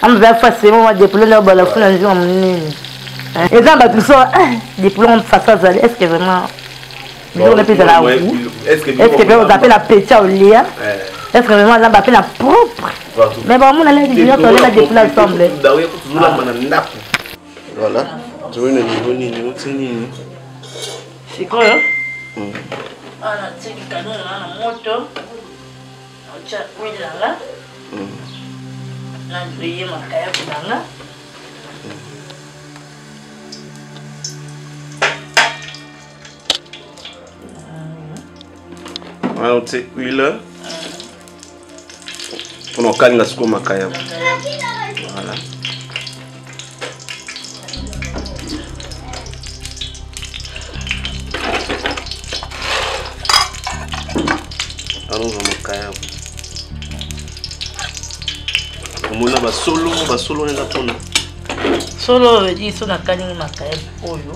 On va faire c'est moi des poules là bas la foule un jour et ça va tout ça des poules en face à est-ce que vraiment on est plus de la roue est-ce que vous appelez la pétia au lit est-ce que vraiment là va faire la propre mais bon on allait dire on allait des poules ensemble voilà tu vois ni c'est quoi hein ah là c'est du canon là la moto on tient oui là na griller ma kaya kudanga on tient huile on calme la sco ma kaya voilà allons ma kaya mona ba solo na pona solo veut dire so na kalingi makaya oyo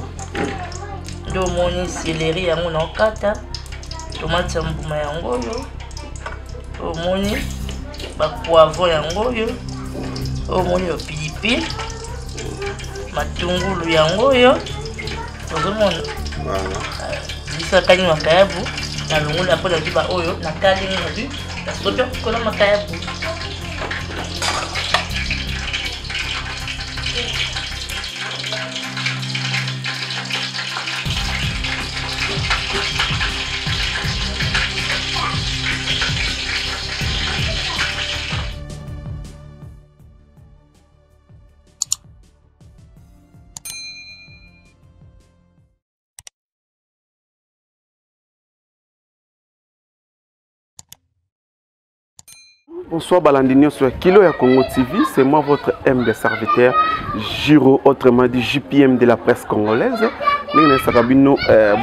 ndo moni céleri yango na okata tomate ya mbuma yango oyo omoni ba poivron yango oyo omoni pilipili matungulu yango oyo tozomona bisa kalingi makayabu na longola pona kiba oyo na kalingi na na soto kola makayabu. Bonsoir Balandinio sur Kilo ya Congo TV, c'est moi votre M des serviteurs, Giro, autrement dit JPM de la presse congolaise.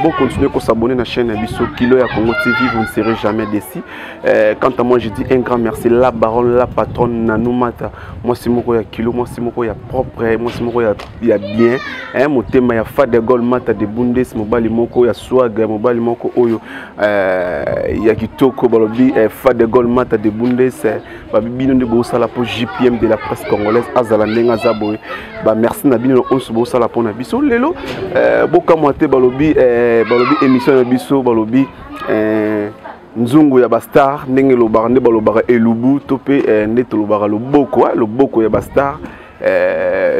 Bon, continuez à s'abonner à la chaîne Abisso Kilo ya Congo TV, vous ne serez jamais déçus. Quant à moi, je dis un grand merci, la baronne, la patronne, Nanoumata. Moi, c'est moi qui Kilo, moi, c'est moi qui propre, moi, c'est moi qui bien. Mon thème, il y a Fad de Gol, Mata de Bundes, Mobali Moko, il y a Swag, Mobali Moko, Oyo, il y a Kitoko, Balobi, Fad de Gol, Mata de Bundes, Babino de Bosala pour JPM de la presse congolaise, Azalandeng Zaboy. Merci Nabino, on se Bosala pour Nabiso, Lelo. Bokamoate balobi émission na biso balobi nzungu ya bastar ndenge lobara nde balobara elubu tope ndeto lobara loboko ya bastar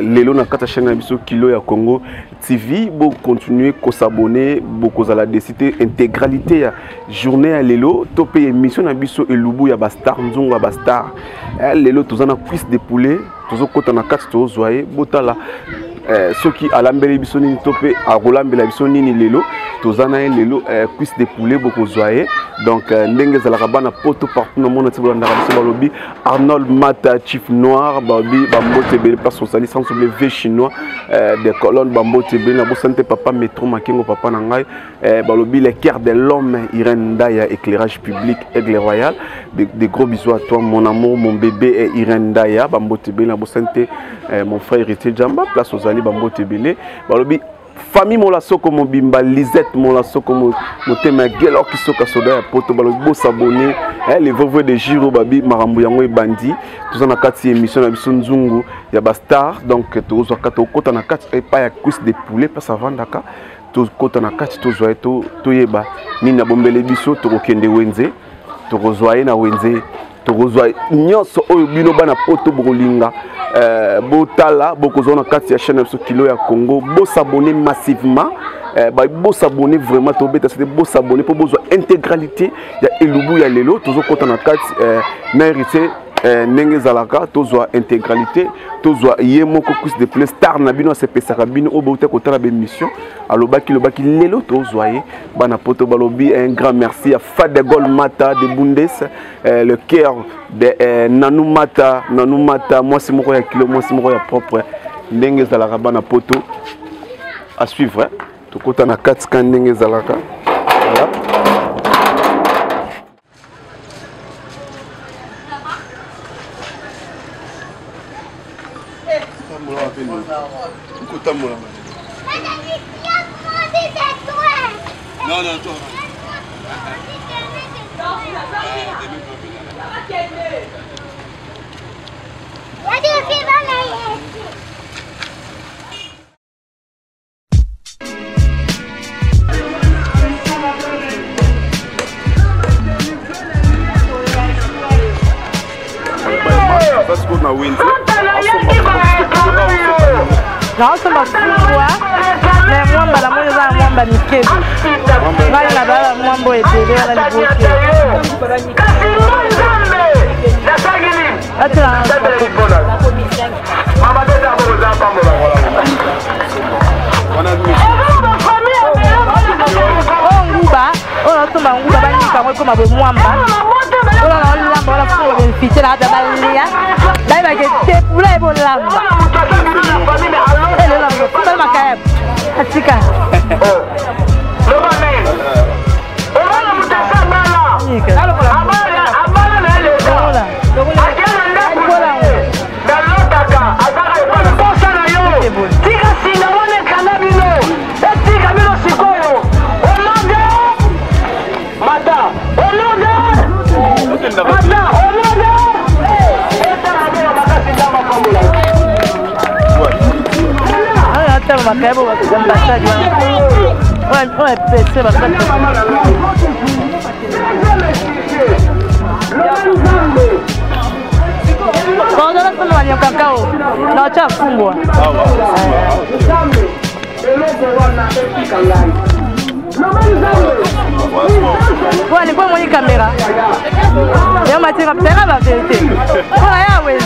lelo na kata chaîne na biso Kilo ya Congo TV bo continuer ko s'abonner boko za la décider intégralité ya journée ya lelo tope émission na biso elubu ya bastar nzungu ya bastar lelo tozana cuisse de poulet tozo kota na kati to zoyer botala ceux qui à l'ambele bisoni topé à rolambela bisoni ni lelo tozana lelo cuisse de poulet beaucoup zoyer donc ndenge za la rabana poto partout dans monde tibula ndara biso balobi Arnold Mata chief noir babi bambote bele place socialiste sans oublier V chinois des colonnes bambote bele na bo santé papa métro makengo papa na ngai balobi les cœurs de l'homme Irène Ndaya éclairage public Aigle Royal des gros bisous à toi mon amour mon bébé Irène Ndaya bambote bele na bo santé mon frère héritier Jamba place aux alliés bambote bele balobi famille mon la soko mon bimba Lisette mon la soko mon thème gelo qui soka soda ya poto balobi bo s'abonner les voveux de Giro babi marambo yango e bandi tous en akati émission na biso nzungu ya bastar donc tozo kato kota na kati e pa ya cuisse de poulet pas savandaka to kota na kati to zoye to yeba ni na bombele biso to kokende wenze to kozoye na wenze to kozoye nyonso oyo bino bana poto bolinga botala bokozona kati ya chaîne biso Kilo ya Congo bo s'abonner massivement bo s'abonner vraiment to beta c'est bo s'abonner pour besoin intégralité ya elubu ya lelo tozo kota na kati na héritier ndenge zalaka tozwa intégralité tozwa yemoko cuisse de poulet star na bino se pesaka bino oboute kotala be mission alobaki lelo tozwa ye bana poto balobi un grand merci à Fad de Gol Mata de Bundes le cœur de Nanoumata moi c'est moko ya Kilo moi c'est moko ya propre ndenge zalaka bana poto à suivre to kota na katika ndenge zalaka voilà. Non, non, toi. Non, c'est ma fille, mais moi, la moindre dans moi, ma niquée. Là, il a la moindre et télé, elle a le bouquet. Attends, Voilà, pas mon caméra. Et on m'a dit, la vérité. Voilà, ouais.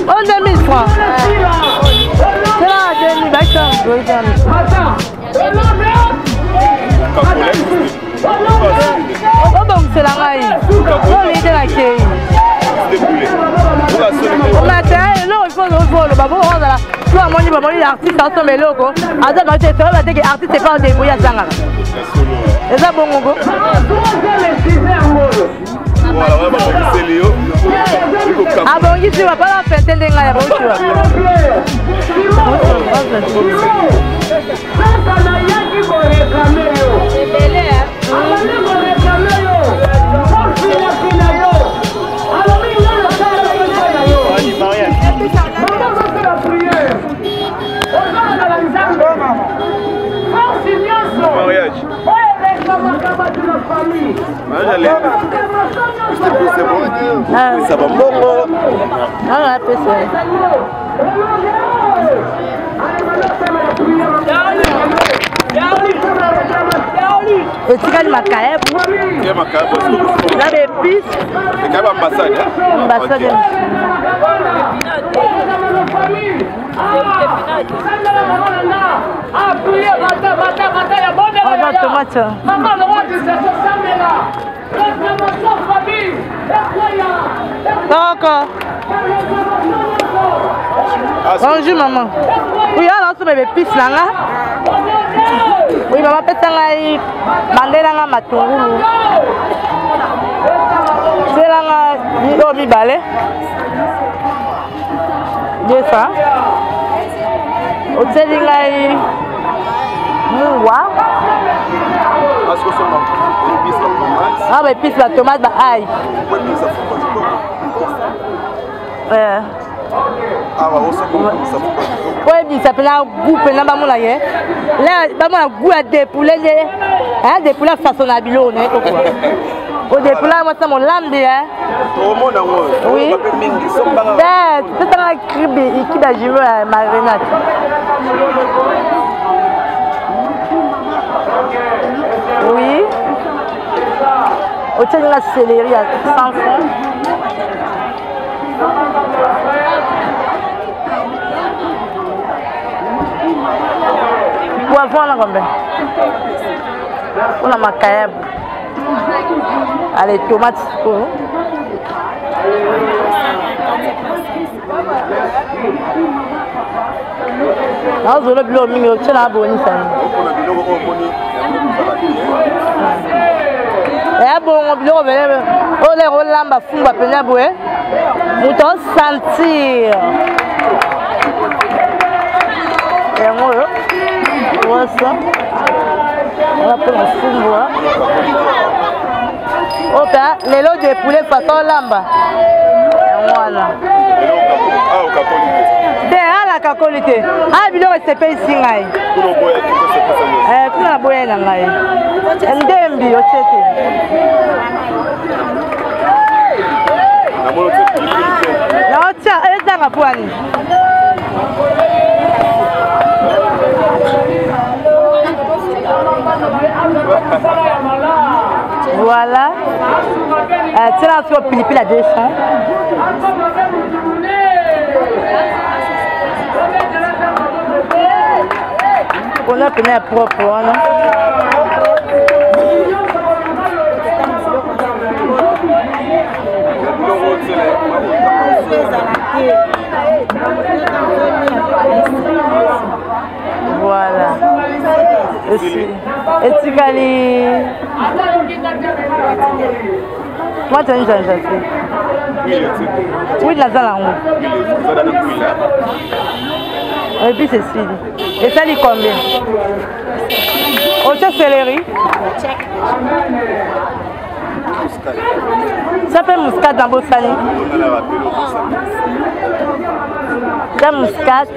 On 2000 francs. C'est là, 2000 oh, donc c'est la raille. On est de la quai. Non, il faut le babo, on a la. Tu vois, moi, l'artiste, ça semble loco. Attends, tu sais, l'artiste, c'est pas un débrouillé à Zanga. Et ça, bon, go. Ah bon, ici, on va pas la fête, elle est là, bon, tu vois. Ça va bon. Ah, et tu gagnes ma caille. Là, des pistes. C'est quand même ambassade. Ambassade. D'accord. Bonjour maman. Oui, alors tu me pistes là. Oui, maman peut t'engager. Mandela nga matungulu. C'est là nga mi balé. Deux ça. Hôtel ngai. Mouwa. Ah mais pisse la tomate bah aïe. Ah bah ça comme ça. Ouais, il s'appelle un goût pendant ba mon là. Là, ba mon goût à des poulets des poulets façonnable on est quoi. Au dépôt là moi ça mon lambe hein. Oui. C'est un cribe qui va jouer à marinade. Oui. Au tient la céleri à 100 francs. Poivron là combien? On a ma caille. Allez, tomates. Ah, je veux le bleu, mais tu l'as abonné ça. Eh bon, on va venir. On les relâche, bah fou, bah peine boué. Mouton sentir. Et moi, voilà ça. On va prendre un fou, moi. Ok, les lots de poulet façon lamba. Voilà. C'est à la bakoli te. Ah biloko sepe isingai. Kuna boye na ngai. Ndembi ochete. Na ocha ezanga pwani. Voilà. C'est là sur pilipili à 200. On a pris un propre. Voilà. Et tu gagnes. Moi, tu as une chance. Oui, la salle en haut. Et puis c'est celui. Et ça dit combien? Au check céleri. Ça fait muscade dans Bossani. Ça muscade.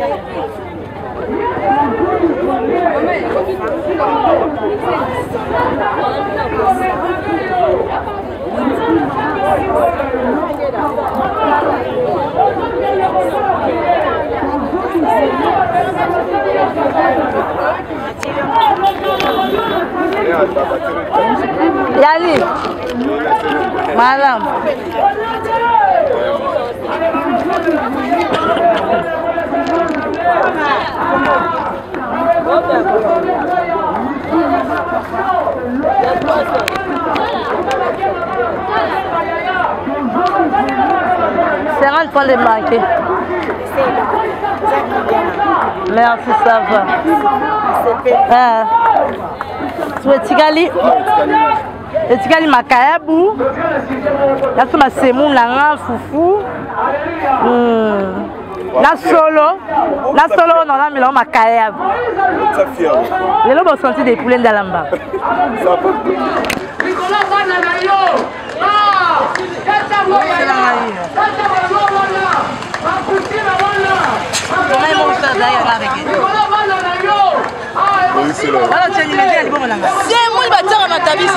Yani, madam. C'est un point de manquer. Merci, ça va. Etikali makayabu. Nasoma semu nanga fufu. Na solo on a mis makayabu. Les lobes ont senti des poulets d'Alamba. C'est moi qui vais dire à ma tabis,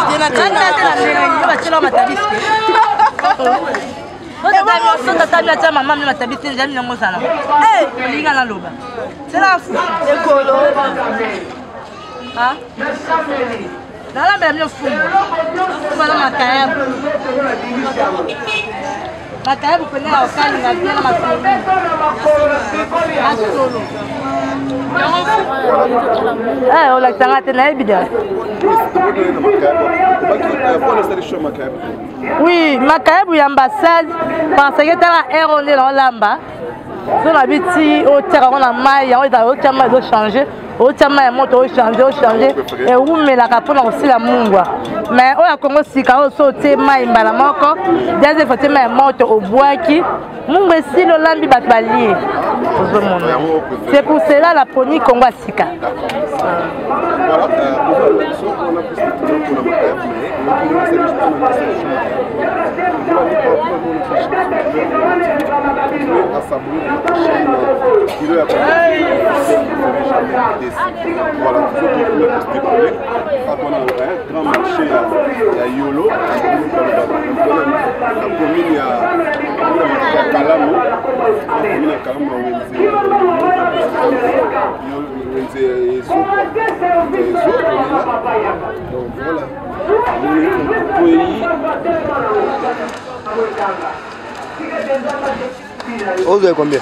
c'est la Makayabu pene ya okali na bien na masolo. On l'a tangate na ebida. Oui, makayabu ya ambassade parce que tala erronné dans lamba. So na biti o tera na mai ya o da o chama do changer. O chama ya moto o changer et ou me la kapona aussi la mungwa. Mais o ya Congo sika o so te mai mbala moko. Deuxième fois te mai moto au bois qui mungwe si lo lambi batbalier. C'est pour cela la poni Congo sika. Voilà, voilà, quand on a un grand marché à Yolo, la commune à Kalamo, donc voilà, vous avez combien?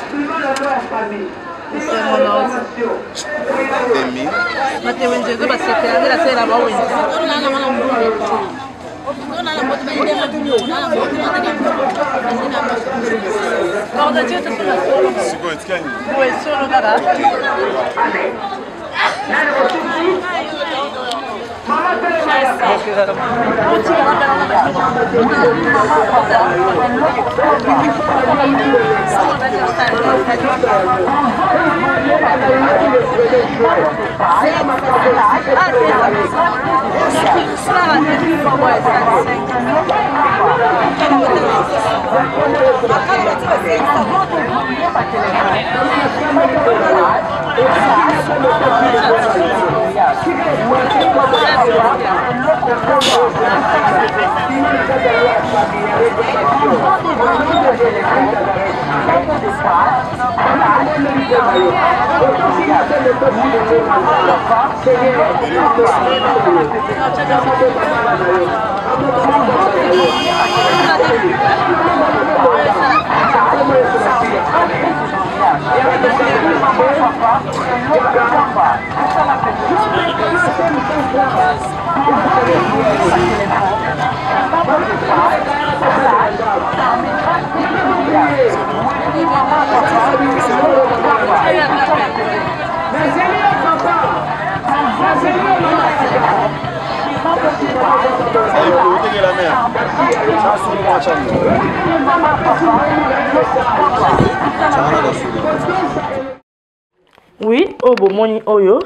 Oui, oh bomoni oyo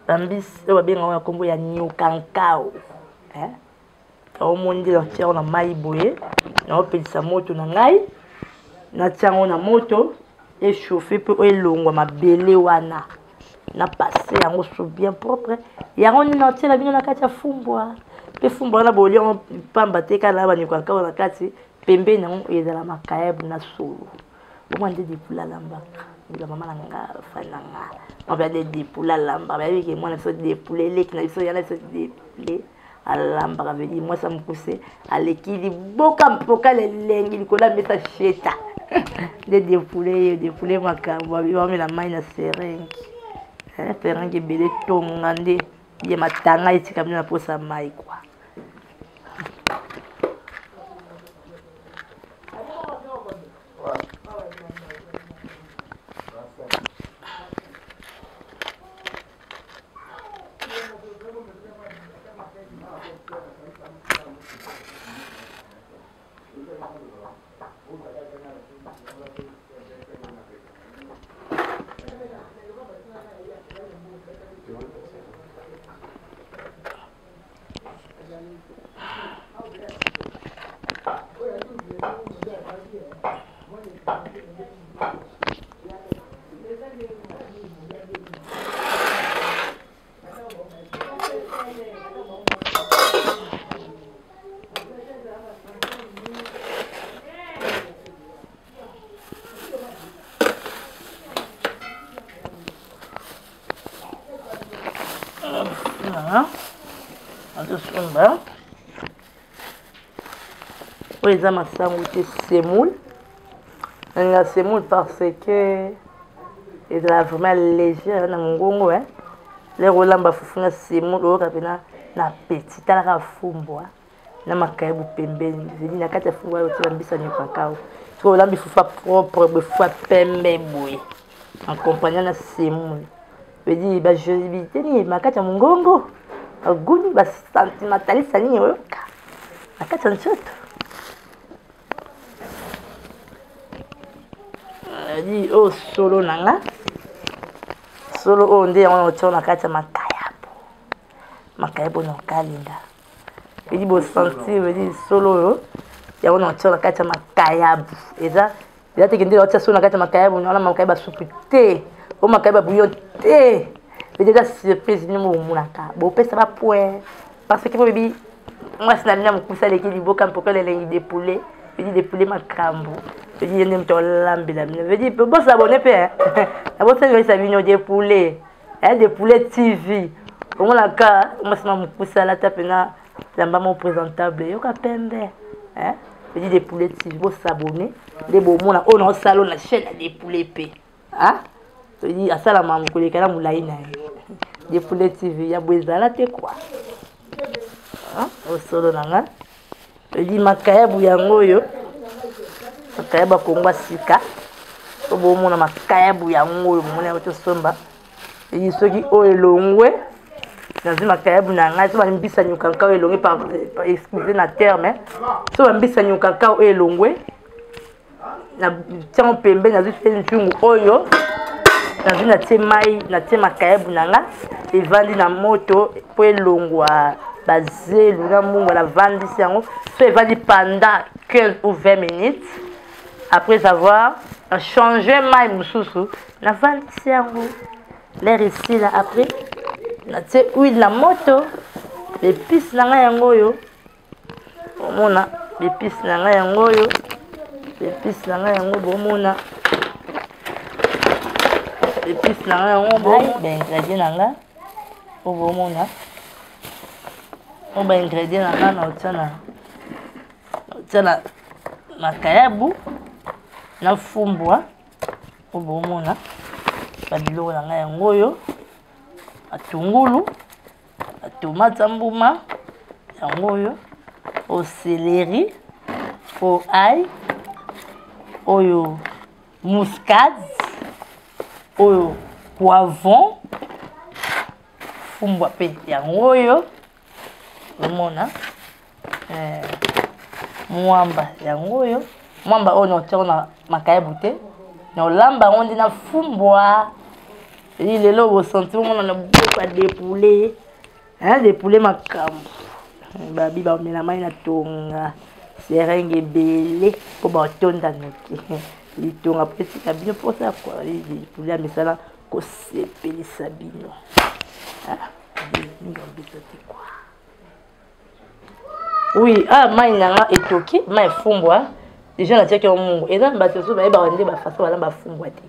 bambis oyo babenga ya kombo ya nyokankao omoni nde natia na mai boye naopelisa moto na ngai natia yango na moto echauffe mpe oyo elongwa mabele wana na passe yango so bien propre yango nde naotiela bino na kati ya fumbwa mpe fumbwa wana bolia pamba te kala na banyokankao na kati pembeni yango ezala makayabu na solo omwa nde depula lambaka la maman nga fananga on va des dépoules lamba ba que moi na so dépouler qui na so yana so dépouler lamba veut dire moi ça me pousse à l'équilibre boka mpoka le lengi likola meta cheta des dépouler makambo ba la main na seringue seringue belé tongande ye matanga itika na posa mai quoi. Oui, ça m'a semblé semoule. La semoule parce que c'est vraiment léger dans mon gongo. Les roulants bafouffent la semoule au capena na petit à la fumboa. Na makaïbou pembeni. Je dis na kata fumboa au tu ambisa ni cacao. Tu roulants bifoufa propre, bifoufa pembe boui. En compagnie la semoule. Je dis bah je dis ni ma kata mon gongo. Aguni ba sentimentaliste ni oka. Na kata nchoto. Dit oh solo nanga solo on dit on tient kati makayabu no kalinda dit bo sentir dit solo ya on tient kati makayabu eza ya te kende on solo kati makayabu na makayabu soupe te o makayabu bouillon te déjà surprise ni mo munaka bo pesa ba point parce que bibi moi c'est na mkusa l'équilibre comme pour que les dépouler des poulets macrambo. Je dis, je dis, bon, s'abonner, père. D'abord, ça vient des poulets. Des poulets TV. Au moins, là, moi, c'est mon pouce à la tape, la maman présentable. Yo, kapembe. Je dis, des poulets TV. Bon, s'abonner. Des beaux mots, on a un salon, la chaîne, des poulets P. Je dis, à ça, la maman, je dis, des poulets TV. Il y a besoin là, t'es quoi? Au solo, là. Je dis, makayabu yango yo. Makayabu kongwa sika. Obo mona makayabu yango yo mona oto somba. Je dis soki o elongwe. Nazi makayabu na ngai so bambisa nyokankao elongwe par excusez na terme. So bambisa nyokankao elongwe. Na tiamo pembe nazi feli nchungu oyo. Nazi na temai na tema makayabu na nga. Evandi na moto po elongwa bazelu na mungu la vandi yango so evandi pendant 15 ou 20 minutes. Après avoir changé maï moussousou, na valisi yango. L'air ici là après, na tie huile la moto, l'épice na nga yango yo. Bomona, l'épice na nga yango yo. L'épice na nga yango bomona. L'épice na nga yango bomona. Ben ingrédient na nga bomona. On ba ingrédient na nga na otia na kayabu na fumbwa bomona. Ba biloko na nga yango yo. Atungulu, tomate mbuma yango yo, au céleri, au ail, au muscade, au poivron, fumbwa pe yango yo, omona mwamba yango yo, mwamba oyo na makayabu te, na olamba ngo ndi na fumbwa. Et les lots au sentiment on a beaucoup de poulet, hein, des poulets macam. Babi ba mena mai na tonga, serenge belé pour ba tonda noki. Li tonga petit kabino pour ça quoi, les poulets mais ça là ko sepeli sabino. Ah, ni ngambisa te quoi. Oui, ah mai nanga etoki, mai fumbwa. Déjà na tiaki omungu. Et dans bateau ba ba ndé ba façon ba fumbwa te.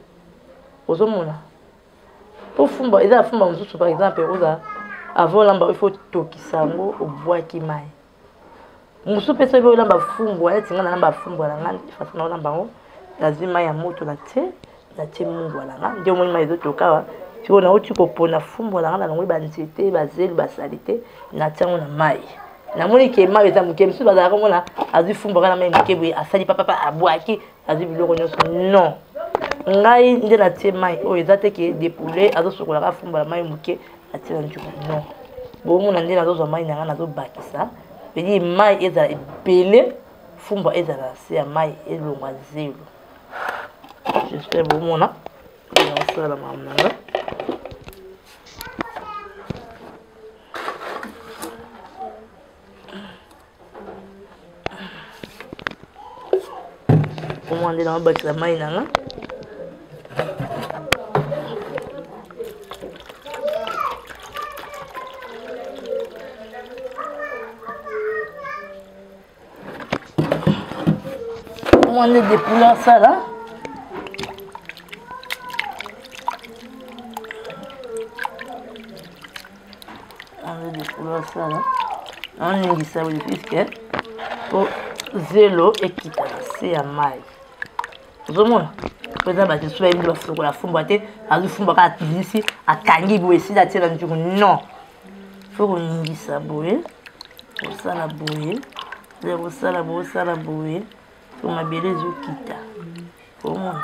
Ozomona. Pour fumba, il y a fumba par exemple, avant l'amba il faut toki sango au bois qui maille. Musu pesa bo lamba fumba, tinga na lamba fumba la ngandi façon na lamba ngo, lazima ya moto na te mungu la ngandi. Ndio mwenye maizo toka, tu ona uti ko pona fumba la nganda ngo ba nzete, ba zeli, ba salite, na tango na mai. Na moni ke mai za muke musu bazala ko na azu fumba kana mai muke boye asali papa abwaki, azu biloko nyoso. Non. Ngai nde na tie mai oyo eza te ke depouler azosokola ka fumba mai muke atia njuku non bomona nde nazozwa mai nanga nazobakisa pedi mai ezala ebele fumba ezala se ya mai elongwa zelo. J'espère bomona nasala mama nanga bomona nde nazobakisa mai nanga. On est des poulets ça là. On est des poulets ça là. On est ça oui puisque pour zélo et quitter c'est à maille. Vous voyez par exemple tu sois une fois la fumba te azu fumba ka ici à kangi bo ici là tiens njuku non. Faut qu'on y ça boye. Pour ça la boye. Pour ça la boye. Pour ma belle zokita. Pour moi.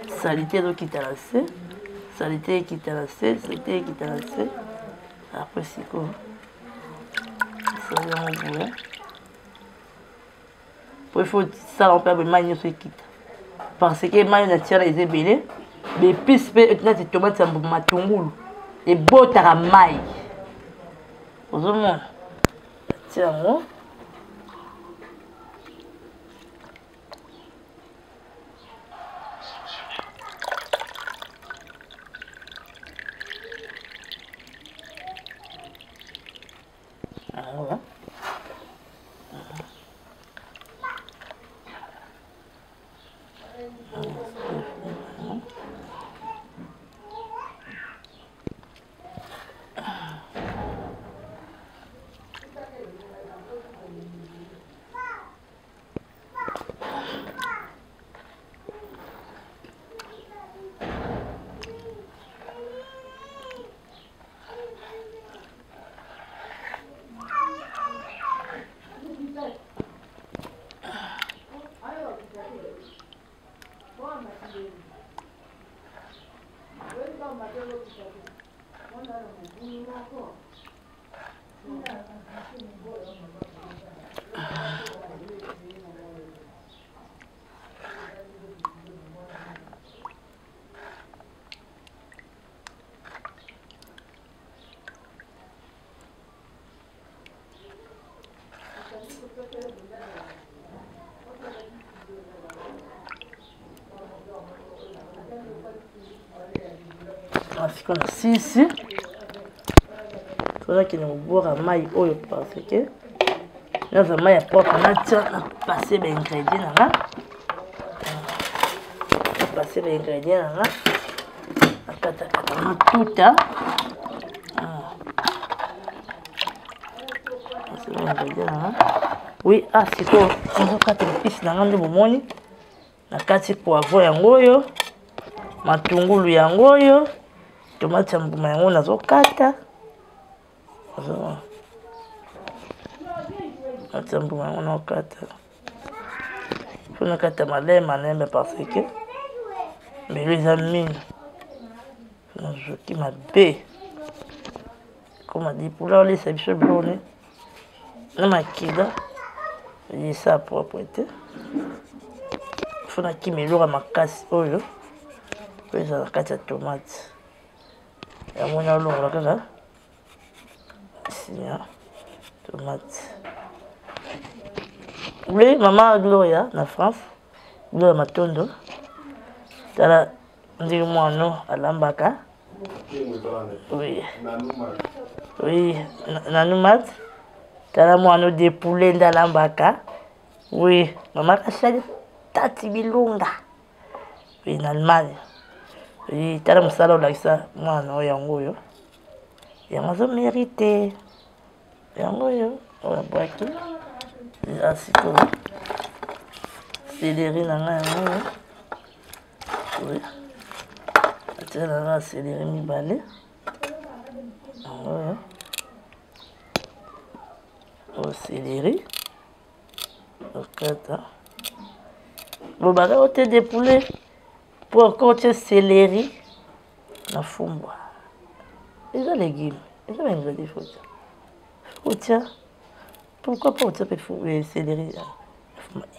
Salité zokita la c'est. Salité qui t'a lancé, salité qui t'a lancé. Après c'est quoi? Ça vient au bout. Il faut ça on peut manier ce quitte. Parce que manier na tira les ébélés. Les pistes peut être tomates ça matungulu. Et botara maï. Vous voyez? Tiens moi. Voilà. siko na sisi tozaki na kobwaka mai oyo parce que naza mai ya propre natia na passe baingrédient nanga na passe baingrédient nanga nakatakata matuta oui sikoyo nazokata episi nanga nde bomoni nakati poivron yango oyo matungulu yango oyo tomate ya mbuma yango nazokata tomate ya mbuma yango nakata mpo nakata malembe parce que mbelo eza mine nazoki mabe koma dipula olesa biso bilone na makila yesa propre te fona kimeloka makasi oyo po eza na kati ya tomate yango naolongola kaka sinya tomate oui mama Gloria na France Gloria Matondo tala ndenge mwana alambaka oui oui nanumat tala mwana de poulet ndalambaka oui mama kasali tati bilunga oui na Allemagne oui tala mosala olakisa mwana oyo yango oyo yango azomérite yango oyo oyabwaki asiko céleri nanga yango oyo oui atia nanga céleri mibale yango oyo au céleri okata bobaka ote de poulet pour encore otie céleri na fumbwa eza légume eza baingrédient fotia pourquoi pas otia mpe céleri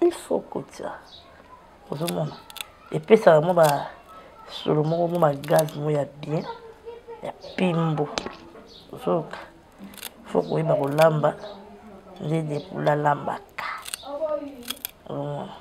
il faut kotia ozomona epesaka mo basolo moko mo bagaz mo ya bien ya pimbo ozoka faut koyeba kolamba nde depula lambaka ozomona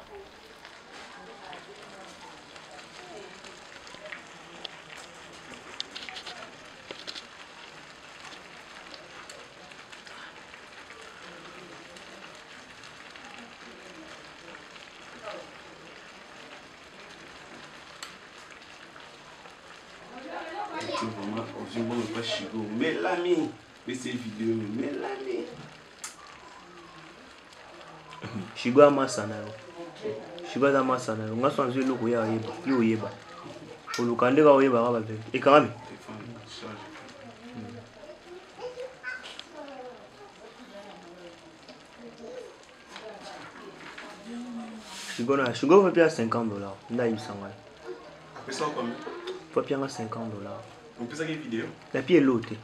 Vraiment, je ne sais pas Chigo, mais l'ami, mais ces vidéos, mais l'ami. Chigo a masana yo. Chigo a masana yo. Nga sanzo lo kuya oyeba, yo oyeba. Olukande ka oyeba ka babe. Ekami. Chigo fait bien $50. Nda yisanga. Après ça combien? Faut bien $50. On peut ça quelle vidéo? La pied loté.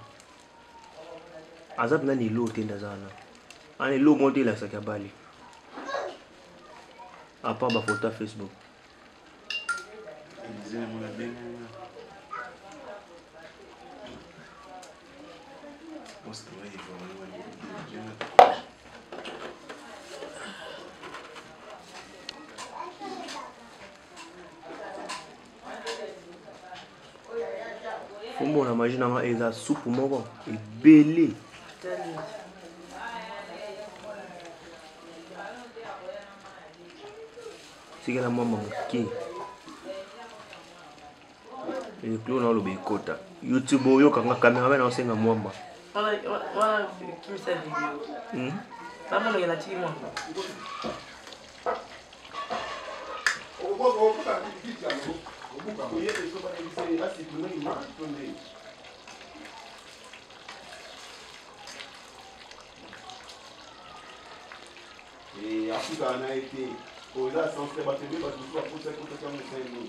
Azap na ni loté ndazana. Ani lo monter la sakabali. À part ma photo Facebook. Fumbo na imagine nga eza soupe moko ebele. C'est la maman qui le clou na lobe kota YouTube oyo kanga caméra na osenga mwamba wana kimisa video kama ndio inachiki mwamba et Africa a été aux là sans faire battre parce que soit pour ça que ça me fait nous.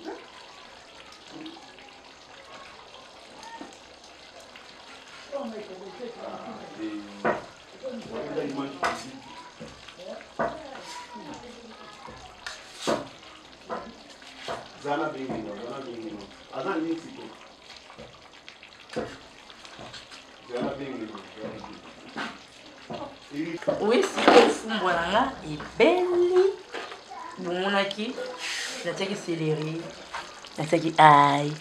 Zana bingino. Azan Mexico. Zana bingino. Oui, c'est fumbwa nanga ebeli bomonaki natiaki céleri natiaki ail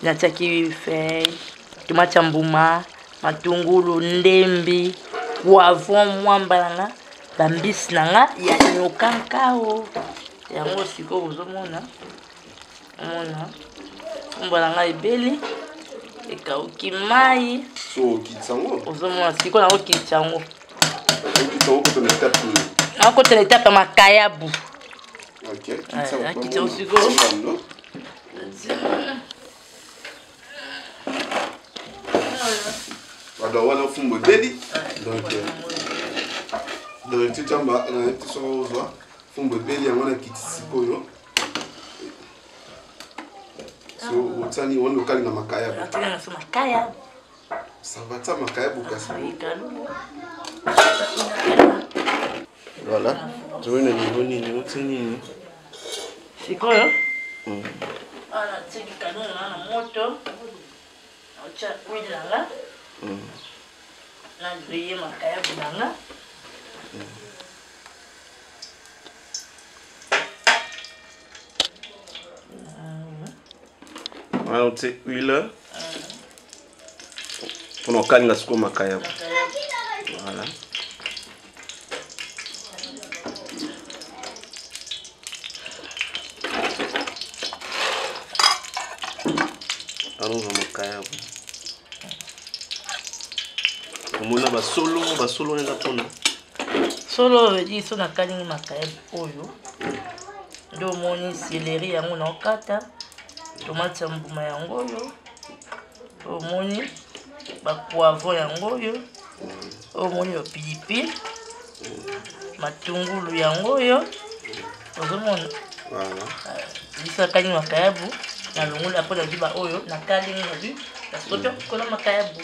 natiaki feuille, tomate mbuma, matungulu, ndembi, poivron, mwamba, bambisi nanga ya nyokankao. Yango siko ozomona. Mona. Mbala nga ebeli. Ekauki mai. So kitsango. Ozomona siko na okitsango. Kitsango ko na étape. Ako tena étape makayabu. OK. Kitsango. Kitsango siko. Alors voilà fumbo beli. Donc tu tamba na tu so ozwa fumbo beli yango na kitiko yo. So utani wono kali na makaya. Atuna na makaya. Savata makaya bukasi. Voilà. Tu vois na niveau nini utini. Siko yo. Ana tsiki kanona na moto. Acha kuilanga. Na griller makaya bunanga. On tient huile. On a calme la sco makaya. Voilà. Allons à makaya. Omona basolo neza pona. Solo di so na kalingi makaya oyo. Ndo moni céleri yango na okata. Tomate ya mbuma yango oyo. Omoni ba poivron yango oyo. Omoni yo pilipili. Matungulu yango oyo. Ozomona. Voilà. Bisa kalingi makayabu na longolo apona diba oyo na kalingi na bi. Kasoto kola makayabu.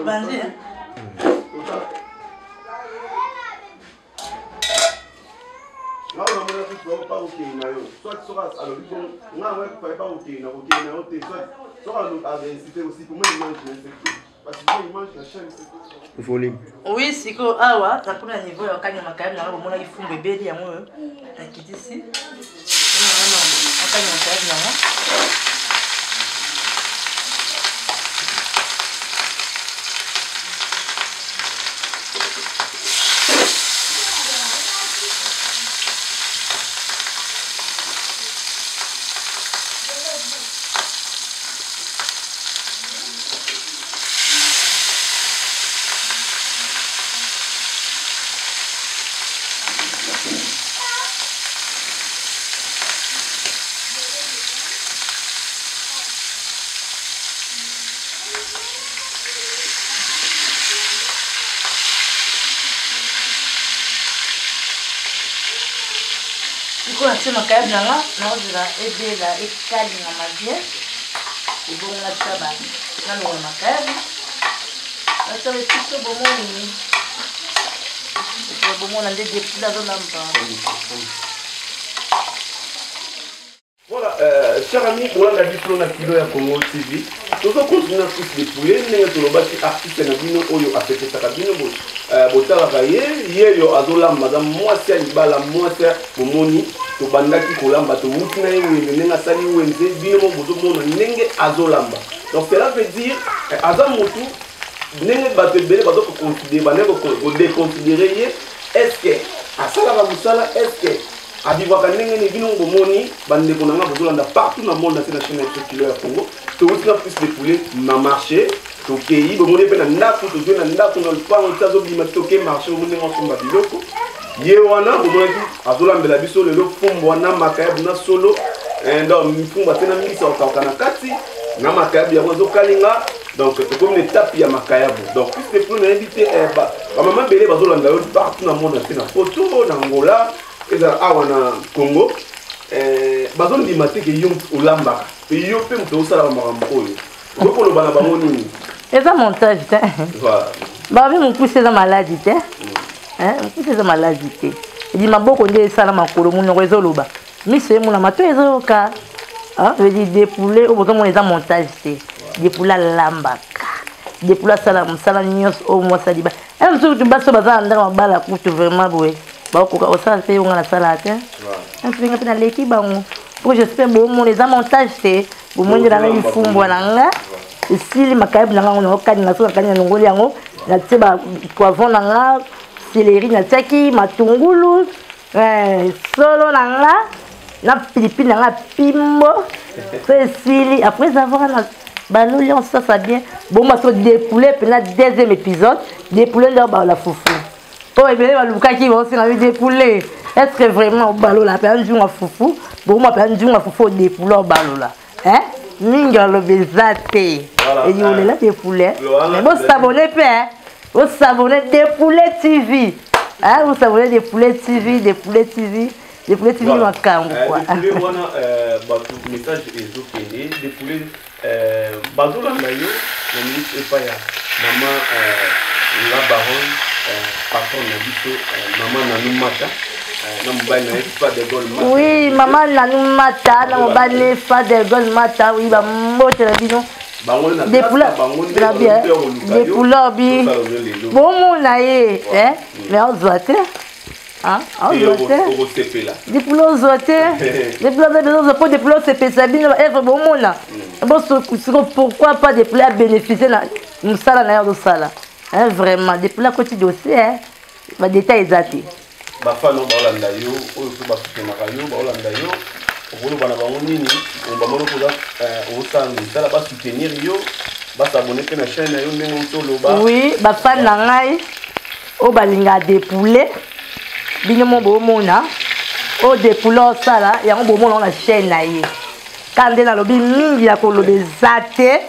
Banzi. Oui, siko awa na kuna niveau ya kanya makaya na bomona ifumbe ebeli yango na kitisi. Na kanya makaya na Iko na sema kaya nanga na ozira ebela ekali na mabie. Ibo na taba na lo makaya. Na taba tiso bomoni. Ibo bomona ndege pila zo namba. Voilà, chers amis, on a dit qu'on a kilo ya Congo TV. Nous allons continuer à tous dépouiller. Nous allons artiste na bino oyo afete sakabino bo. Botala kaye, yeyo azola madame mwasi alibala mwasi momoni to bandaki kolamba to mutina yewe nenga sali wenze bino mo bozo mona nenge azolamba. Donc cela veut dire azamutu nenge bato bele bato ko considérer baneko ko déconsidérer est-ce que asala ba musala est-ce que abivaka ndenge ni bino bomoni bandeko nanga bozolanda partout na monde na chaîne ya Kilo ya Congo to utina plus de poulet na marché to kei bomoni pe na ndako to jona ndako na lupango tazo bima to ke marché bomoni ngosomba biloko ye wana bomoni azolambela biso lelo fumbo wana makaya buna solo donc mfumba tena mingi sa okakana kati na makayabu ya mozo kalinga donc comme une étape ya makayabu donc plus de plus na invité ba maman belé bazolanda yo partout na monde na photo na Angola eza awa na Congo bazondima te ke yo olamba et yo pe muto osala makambo oyo okolo bana bango nini eza montage te voilà ba bi mon pousse eza maladie te mon pousse eza maladie te di maboko nde esala makolo munoko ezoloba miso muna mato ezoka veut dire des poulets au bout eza montage te des poulets lambaka des poulets sala musala nyos au moi ça dit ba un jour tu baso baza ndanga mabala kutu vraiment boye ba ko osala te on la sala te un peu ngapena leki bango pour j'espère bon mon les montage te bon mon ndanga ifumbo nanga esili makayeb nanga on okani na so kani ngoli yango na teba poivron nanga céleri na tsaki matungulu solo nanga na pilipili nanga pimbo esili après avoir na baloli on ça bien bon ma so dépouler pendant deuxième épisode dépouler leur ba la foufou oh et bien baluka qui va aussi na dépouler est-ce que vraiment balo la pe anju nga foufou bon ma pe anju nga foufou dépouler balo la minga lo bezate et yo le la dépouler mais bon s'abonner pe vous s'abonner dépouler TV vous s'abonner dépouler TV dépouler TV makambo quoi dépouler wana bato message ezokende dépouler bazolanda yo na minute epa ya mama la baronne patron na biso mama Nanumata na mobali na Fa de Gaulle Mata oui mama Nanumata na mobali Fa de Gaulle Mata oui ba mbote na bino dépouler bi bon mona ye mais on doit te des poulots zoté des poulots pour des poulots c'est pesabino être bon mona bon pourquoi pas des poulots bénéficier na musala na yo sala vraiment des poulots côté dossier ba détail exact ba fa no ba olanda yo oyo to ba soutenir yo ba olanda yo okolo bana bango nini on ba mono koza o sala musala ba soutenir yo ba s'abonner pe na chaîne yo ndenge ntolo ba oui ba fan na ngai o balinga dépouler bino mo bomona o dépouler sala yango bomona na chaîne na ye kande na lobi mingi ya kolobe zate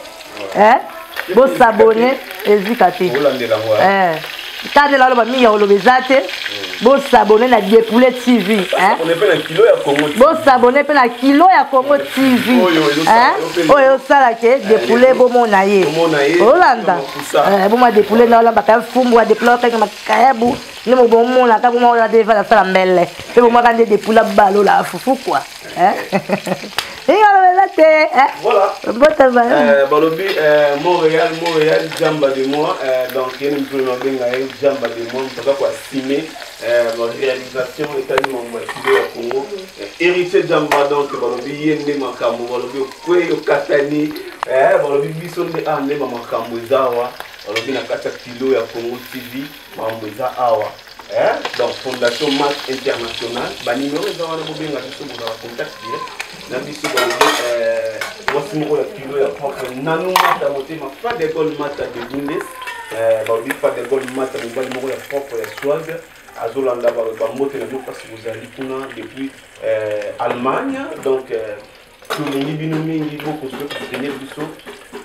bo s'abonner ezika te kande na loba mingi ya kolobe zate bo s'abonner na dépouler TV on est pas na kilo ya Congo bo s'abonner pe na kilo ya Congo TV oyo sala ke dépouler bomona ye olanda boma dépouler na olamba ka fumbu dépouler ka makayabu ne mo bomona ka boma ola deva la sala mbele pe boma ka dépouler balo la fufu quoi voilà balobi Montréal jamba de moi donc il y a une problème jamba de moi on va quoi signer la réalisation et mon Congo héritier jamba donc balobi yende makambo balobi kwe katani balobi biso nde ande makambo zawa balobi na kata kilo ya Congo TV mambo za awa donc fondation Masse International ba numéro za wana bobenga biso za contact direct na biso voici mon kilo ya propre Nanumata motema Fa de Gaulle Mata de Bundes balobi Fa de Gaulle Mata mobali moko ya propre ya swag azolanda ba mote na yo parce que vous allez kuna depuis Allemagne donc tolingi bino mingi beaucoup de soutenir biso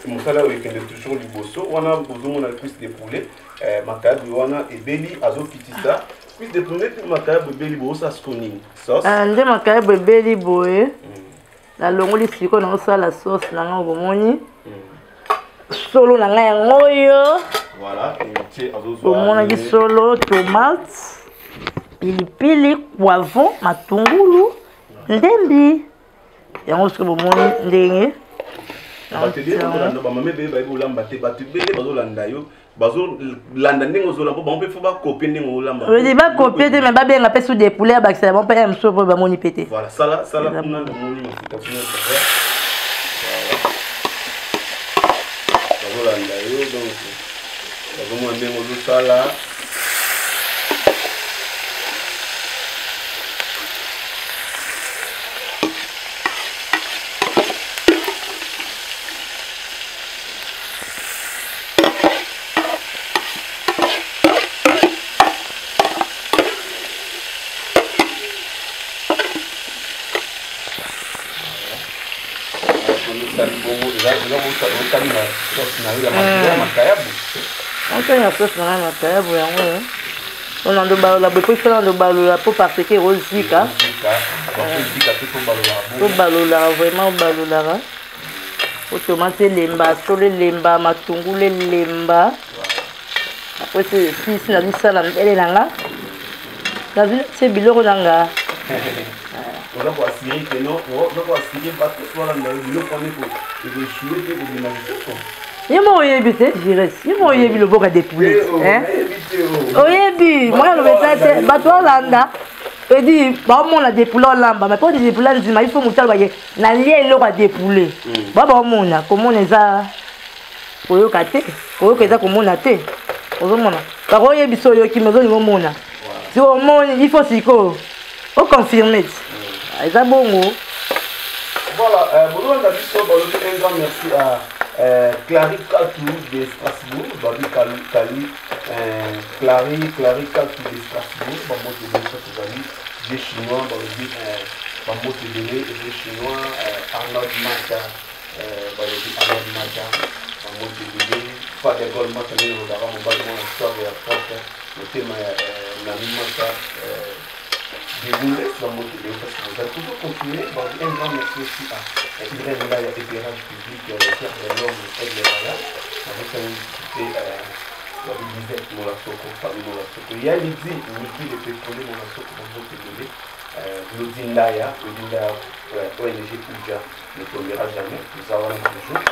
mosala oyo ekende toujours liboso wana bozomona plus de poulet makayabu wana ebeli azokitisa plus de poulet makayabu ebeli boosala siko nini sauce nde makayabu ebeli boye nalongoli siko naosala sauce nanga obomoni solo nanga yango oyo omonaki solo tomate pilipili poivron matungulu ndembi yango soki bomoni ndenge bakopie te me babenga mpe su dépouler bakisala bango mpe mosusu mpo bamoni pe te on a la beaucoup de pour parce que Rosika vraiment balola automate lemba sole lemba matungule lemba après c'est na bisala elle langa la vie c'est biloko nanga on a pas assuré que non on a pas assuré pas tout voilà le premier pour jouer que vous imaginez. Il m'a évité, il m'a évité le boca des poulets. Oui, moi le message, bateau landa. Il dit, bah on a des poulets lamba, mais pas des poulets, il faut monter le na lien le des poulets. Bah on a comment on les a, oyo kate, oyo keza comment on a té, oyo mona. Bah oyo biso yo qui me donne mona. Si au monde il faut siko, faut confirmer. Ça bon. Voilà, bon on a biso, un grand merci à Clary Katou de Strasbourg, Babi Kali, Clary Katou de Strasbourg, Bambo de des Chinois, Bambo de des Chinois, Arnold Mata, Arnold Mata, Bambo de pas de gol Mata, mais on va voir mon histoire et la porte, le thème Nami Mata, déroulé, Bambo de parce que vous allez toujours continuer, un grand merci aussi à Ibrahim Laya, éclairage public, le chef de l'homme, et le Raya, avec un invité, la bibliothèque Molasoko, famille Molasoko. Il y a l'idée, Niki de pétrolier Molasoko, pour votre télé, l'Odindaya, ONG Ouja, ne tombera jamais, nous avons toujours.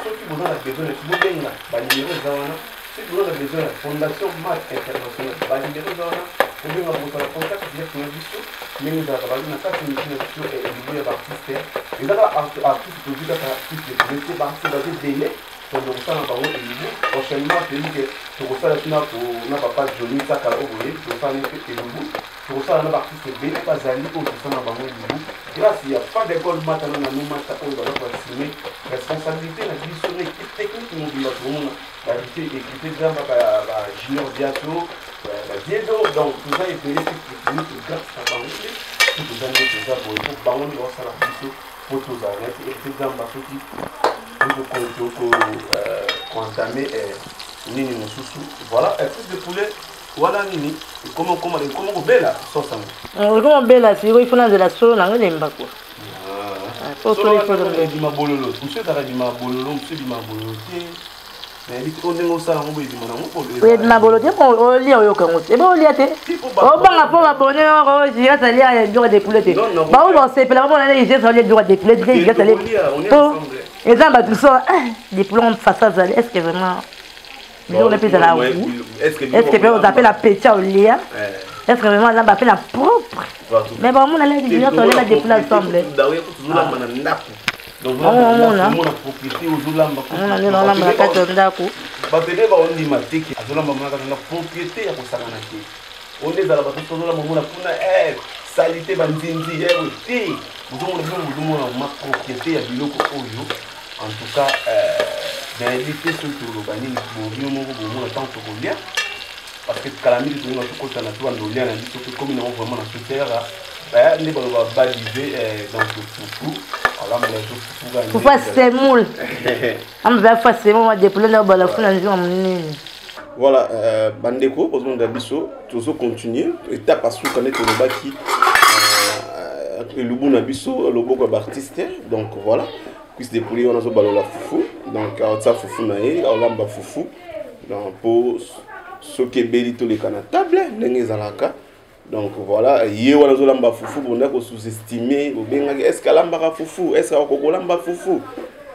Ceux qui vous ont besoin de Boubéna, numéro Zawana, ceux qui vous ont besoin de la Fondation Marc Internationale, numéro Zawana, vous pouvez avoir un contact direct sur le discours. Mais nous avons une carte de mission et du artiste. Et là, artiste produit la artiste de l'été, artiste dans des délais pour le ressent en et nous. Prochainement, je dis que tu ressens la finale pour n'a pas Johnny Sakala au volet, tu ressens l'effet et nous. Tu ressens un artiste bien pas allé au ressent en ballon et nous. Grâce, il n'y a pas d'école maintenant, nous matin, on va assumer responsabilité, la vie sur l'équipe technique, nous dit notre monde. La vie équipée de Junior Diato. Donc, tout ça est payé pour grâce à Bangouli. Tout ça est payé pour Bangouli, on s'en a pris pour tout ça. Et c'est dans ma petite, pour entamer Nini Moussou. Voilà, plus de poulet. Voilà Nini. Comment vous bella, sauce comment bella, si vous faites de la sauce, on a un embako. Pour tout le monde, il dit ma bololo. Monsieur t'a dit ma bololo, monsieur dit ma bololo. Oui, ma bolote, on lit au Congo. C'est bon, on lit à tes. On va pour ma bonheur, je vais aller à la des poulettes. Bah, on sait, là, on a les gestes, on les doigts des poulettes, je vais aller. Et ça, bah, tout ça, des poulettes face à Zalé, est-ce que vraiment. On est plus de la roue. Est-ce que on appelle la pétia au lit? Est-ce que vraiment là, on appelle la propre? Mais bon, on a les gens, on a des poulettes ensemble. Donc, on a propriété aux Olamba. On a la carte d'Aku. On dit maté qui a la propriété à Kosanaki. On est dans la bataille de la Mamona Puna, salité Banzinzi, vous ma propriété à Biloko Oyo. En tout cas, d'inviter ceux qui ont gagné le temps pour lire. Parce que Calamity, nous avons tout côté naturel, nous lien, comme nous avons vraiment dans ce terrain. Nous allons baliser dans le foufou. Faut faire ces moules. On va faire ces moules de poulet dans la foule. Voilà, Bandeko, pour le Dabiso, toujours continuer. Étape à sous connaître le baki. Le Lubu Nabiso, le Bogo artiste. Donc voilà, cuisse de poulet, on a zo la foufou. Donc ça foufou nae, on lamba foufou. Donc pour ceux qui bélitent les cannes table, les alaka. Donc voilà, hier on a zo lamba foufou, on a sous-estimé. Est-ce que lamba foufou, est-ce que lamba foufou?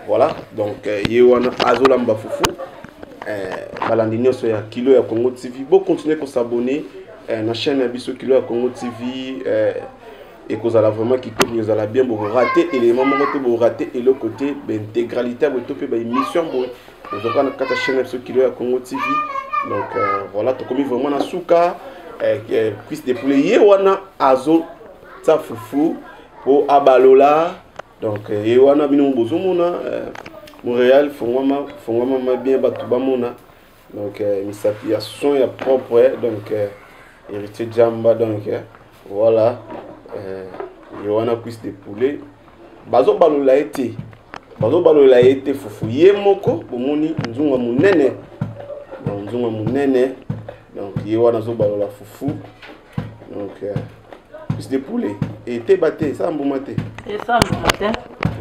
Voilà, donc hier on a zo lamba foufou. Balandino sur ya Kilo ya Congo TV. Bon continuer à s'abonner à la chaîne Abisso Kilo ya Congo TV et que vous allez vraiment qui nous allez bien vous rater éléments vous rater et le côté l'intégralité vous topez ba émission vous allez dans la chaîne Abisso Kilo ya Congo TV. Donc voilà, tu comme vraiment na souka cuisse de poulet hier on a azo ça foufou pour abalola. Donc hier on a bino bozomona Montréal, Fongama bien Batubamona. Donc, il son est propre. Donc, héritier Jamba. Donc, voilà. Il y a un cuisse de poulet. Bazo Balola été. bazo balola été fufu yemoko bomoni nzunga munene donc nzunga munene donc yewana zo balola fufu donc plus de poulet et té baté ça mbuma té et ça mbuma té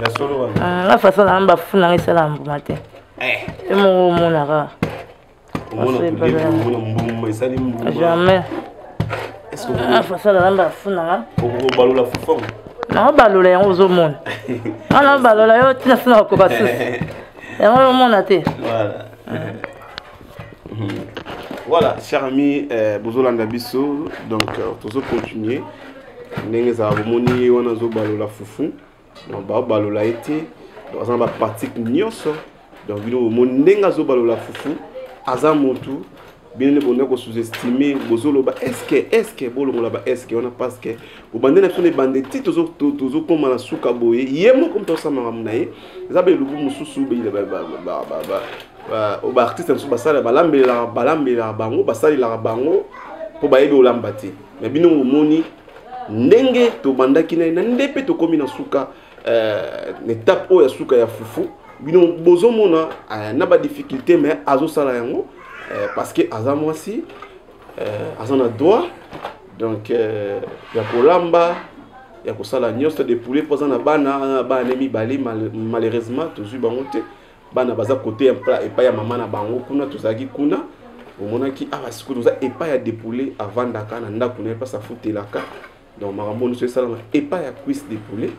la solo la façon la mba funa ngisala mbuma té et mon monara jamais est-ce que la façon la mba funa ko balola fufu non balola yango zo mona ana balola yo tina sina ko basu yango mona té voilà voilà chers amis bozolanda biso donc tozo continuer ndenge za bomoni wana zo balola fufu donc ba balola été donc ça va pratique nyonso donc bino bomoni ndenge zo balola fufu aza motu bien bonne ko sous-estimer bozoloba est-ce que bolongola ba est-ce que on a parce que au bandena sur les bandits tozo comme na suka boye yemo comme to sama ngamunaye za be lubu mususu be ba artiste nso basala balambela bango basali la bango po bayebi olambati mais bino omoni ndenge to bandaki na ndepe to komi na suka étape o ya suka ya fufu bino bozomona na ba difficulté mais azo sala yango parce que aza mwasi azana droit donc ya kolamba ya kosala nyonso de poulet pour na bana nemi bali malheureusement toujours bango te bana baza côté un plat et pas ya maman na bango kuna tozaki kuna omonaki siku toza et pas ya dépouler avant daka na ndako na pas sa futelaka donc makambo nous ça et pas ya cuisse de poulet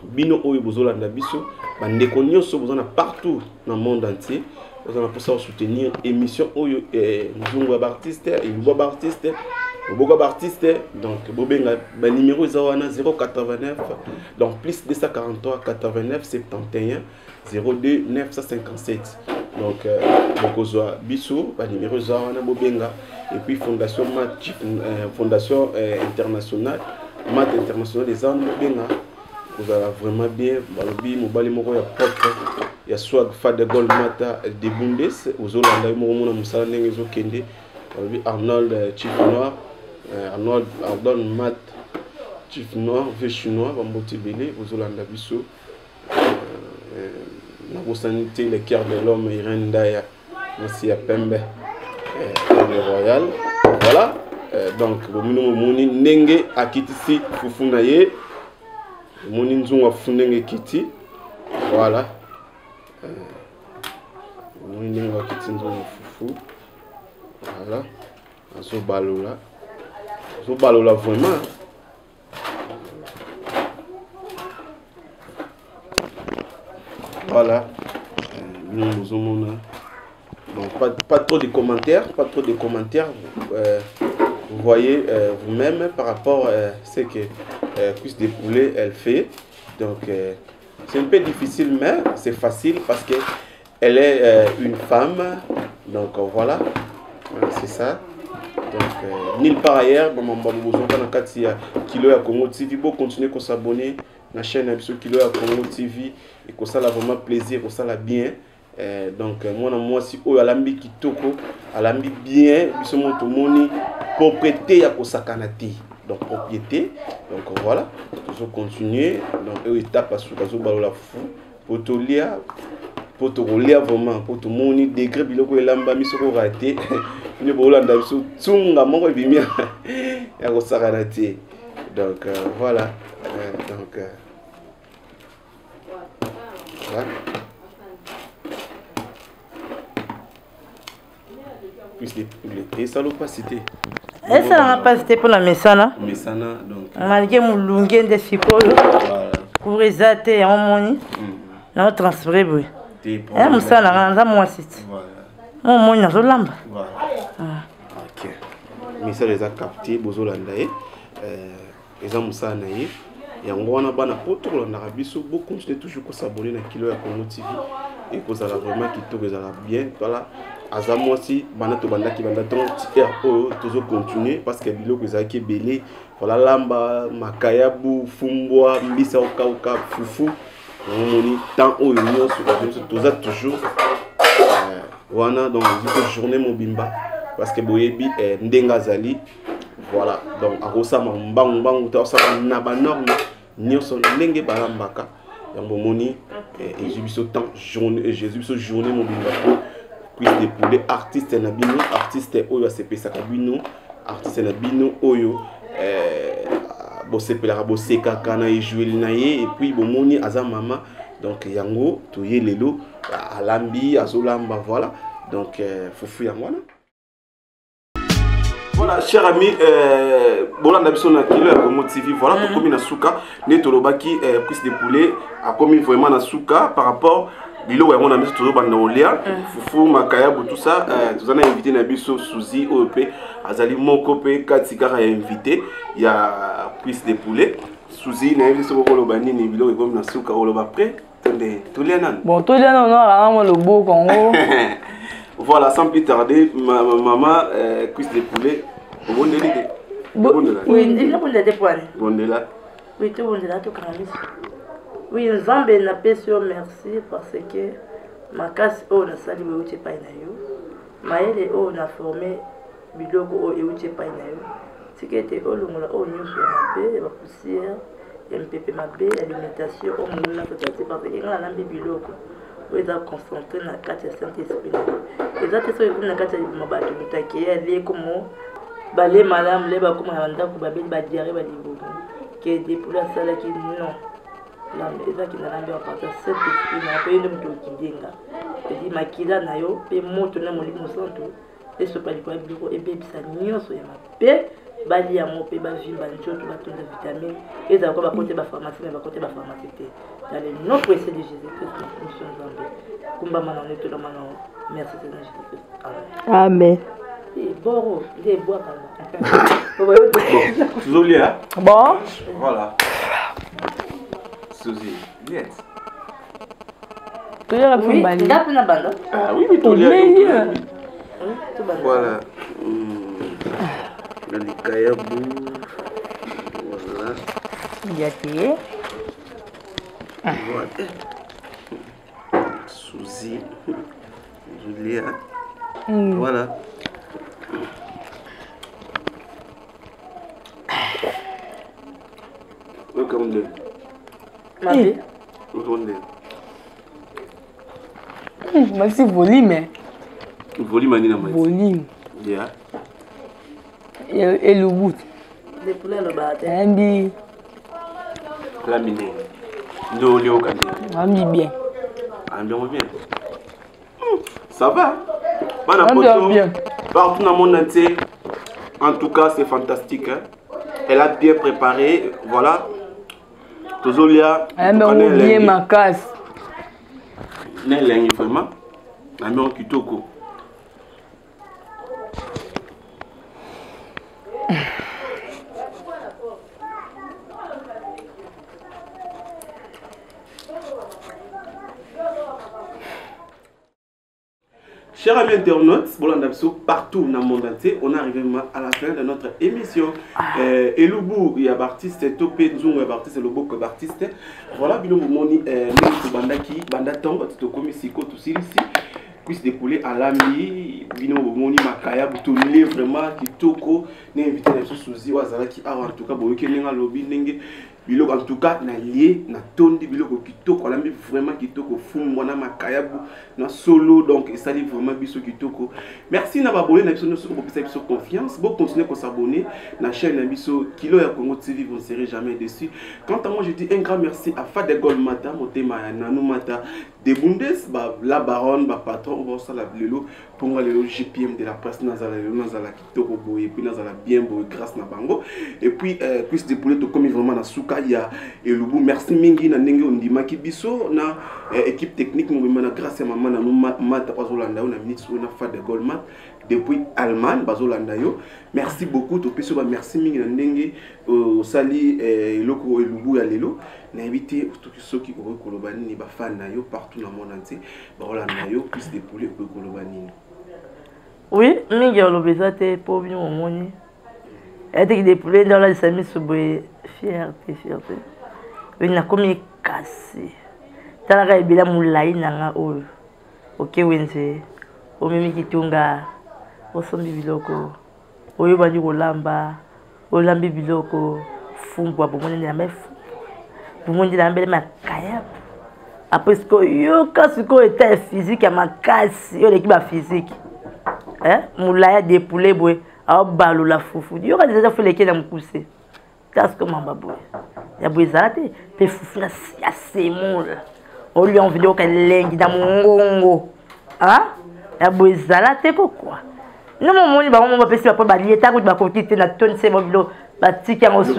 bino oyo bozolanda biso bandeko nyonso bozana partout dans le monde entier bozana pour ça soutenir émission oyo nzungu ba artiste et boba artiste Boga artiste donc bobenga ba numéro zawana 089 donc plus 243 89 71 02 957 donc bokozwa biso ba numéro zawana bobenga et puis fondation internationale mat international des arts bobenga vous allez vraiment bien balobi mobali moko ya propre ya swag fa de gold mata de bundes ozolanda mo mona musala ndenge zokende balobi Arnold Chief Noir Arnold Matt Chief Noir vieux chinois bamboti belé ozolanda biso na bosanité le cœur de l'homme Irène Daya merci à Pembe le royal voilà donc bomino moni ndenge akitisi fufuna ye moni nzunga funenge kiti voilà moni ndenge akitisi nzunga fufu voilà azo balola vraiment voilà nous avons donc pas trop de commentaires vous voyez vous-même par rapport à ce que cuisse de poulet elle fait donc c'est un peu difficile mais c'est facile parce que elle est une femme donc voilà c'est ça donc nulle part ailleurs Kilo ya Congo TV bon continuer à s'abonner na chaîne Abisso Kilo ya Congo TV et que ça la vraiment plaisir que ça la bien donc moi si o alambi kitoko alambi bien biso moto moni propriété ya kosakanati donc propriété donc voilà toujours continuer donc étape sur kazo balola fou potolia potolia vraiment poto moni degré biloko elamba misoko raté ni bolanda biso tsunga moko bimia ya kosakanati donc voilà donc voilà. Et ça l'a pas cité. Et ça n'a pas cité pour la Messana. Messana donc. Malgré mon lungue de Sikolo. Pour les athées en moni. Non transféré oui. Et Messana dans moi cite. Voilà. Mon moni dans lamba. Voilà. OK. Mais ça les a capté bozolanda les Messana yango wana bana poto na biso beaucoup continuer toujours ko s'abonner na Kilo ya Congo TV et que ça la vraiment kitoko ça la bien voilà azamo aussi bana to banda ki banda trop toujours continuer parce que biloko ezaki belé voilà lamba makayabu fumbwa mbisa okauka fufu on tant o nyonso toza toujours wana donc journée mobimba parce que boyebi ndenga zali voilà donc akosa mbangu to sa na ba norme nyonso ndenge balambaka Yambomoni et Jésus temps journée journée mobile cuisse de poulet artiste na bino artiste oyo asepesa kabino artiste na bino oyo bosepelaka bosekaka na ejueli na ye et puis bomoni aza mama donc yango toye lelo alambi azolamba voilà donc fufu yango wana. Voilà, chers amis, Bolanda Bissona Kilo à Congo TV, voilà, pour comme na souka, netolobaki cuisse de poulet a commis vraiment na souka par rapport bilo on a mis toujours banda olia, fufu makaya tout ça, nous avons invité na biso Suzy OP, azali moko pe katikara invité, il y a cuisse de poulet, Suzy na invité sur le bani ni bilo comme na souka au loba près, attendez, tout les nan. Bon, tout les nan on a le beau Congo. Voilà, sans plus tarder, maman cuisse de poulet. Oui, il y a des poils. Oui, tout le monde est là, tout le monde. Oui, nous avons merci parce que ma casse, on a sali, on a pas eu. On a formé, on a pas eu. Ce qui était au long, on a eu la poussière, MPP, l'alimentation, on a fait parce qu'il y a un bilogo. On a concentré dans la carte de Saint-Esprit. Les autres sont dans la carte de Mabatu, qui est comme balé madame les ba comme anda ko babeli ba diarrhée ba libo que des pour la salle qui non là mais ça qui n'a pas partir cette esprit na pe le mto kindenga et dit makila na yo pe moto na molimo santo et ce pas quoi bureau et be bisa nyonso ya mabe bali ya mo pe ba vimba njoto ba tonda vitamine et ça ko ba côté ba pharmacie ba côté ba pharmacie té dans le nom précieux de Jésus Christ nous sommes en paix kumba mana on est tout le monde merci Seigneur Jésus Christ amen. Bon, il est bois quand même. Zulia. Bon. Voilà. Suzy. Yes. Tu as oui, ah oui, mais tu l'as. Voilà. Les kayabou. Voilà. Yati. Voilà. Suzy. Zulia. Voilà. Welcome there. Mabi. Welcome there. Merci volume. Volume ani na mai. Volume. Yeah. Et le bout. Le poulet le bâtard. Ambi. Laminé. No leo kadi. Ambi bien. Ambi bien. Ça va. Bien. Partout dans le monde entier. En tout cas, c'est fantastique. Hein? Elle a bien préparé. Voilà. Tozolia. Elle a bien ma casse. Elle a vraiment. Elle a kitoko. Chers amis internautes, partout dans le monde entier, on est arrivé à la fin de notre émission. Et le bout, il y a artiste, Topé, Zoom, il y a artiste, le beau comme artiste. Voilà, bien le moment, Bandaki, Bandaton, tu commis si tout ici. Cuisse de poulet à l'ami, bino moni makaya, boutonné vraiment qui toko, n'est invité à Suzy, Wazala qui a en tout cas, boyoke n'enga lobby, n'engue. Biloko en tout cas na lié na tondi biloko kitoko la mi vraiment kitoko fum mona makayabu na solo donc et ça dit vraiment biso kitoko. Merci na babone na biso no soko pesa biso confiance. Bon continuer à s'abonner na chaîne na biso Kilo ya Congo TV, vous ne serez jamais déçus. Quant à moi je dis un grand merci à Fadegol Mata motema ya Nanou Mata de Bundes la baronne ba patron on va ça la lelo pour le GPM de la presse nazala kitoko boye puis nazala bien boye grâce na bango et puis cuisse de poulet to comme vraiment na souka ya et le bout merci mingi na ndenge ondima ki biso na équipe technique mo na grâce à maman na Mata bazolanda na minute na Fadegol Mata depuis Allemagne bazolanda yo merci beaucoup to peso ba merci mingi na ndenge sali loko elubu ya lelo na invité tout ceux qui ont kolobani ni ba fan na yo partout dans le monde entier bazolanda yo plus de poulet ko kolobani. Oui, mingi olobezate pour bien omoni et des poulets dans la sami soboye fierté. Il n'a comme cassé tala ibila mulai nanga oyo OK wenze o mimi kitunga osombi biloko oyo bandi kolamba olambi biloko fumbwa bomoni na mefu bomoni na mbele makaya après ce que yo kasi ko était physique ya makasi yo l'équipe physique hein moulaya dépoulé boy a balo la fufu yo ka déjà fait l'équipe na mukuse parce que mamba boy ya boy zate pe fufu na ya semoule on lui en vidéo ka lengi na mongongo hein ya boy zate quoi non mon ba mon pesi ba ba lieta ko ba ko tite na tonne c'est bon bilo ba tiki en sous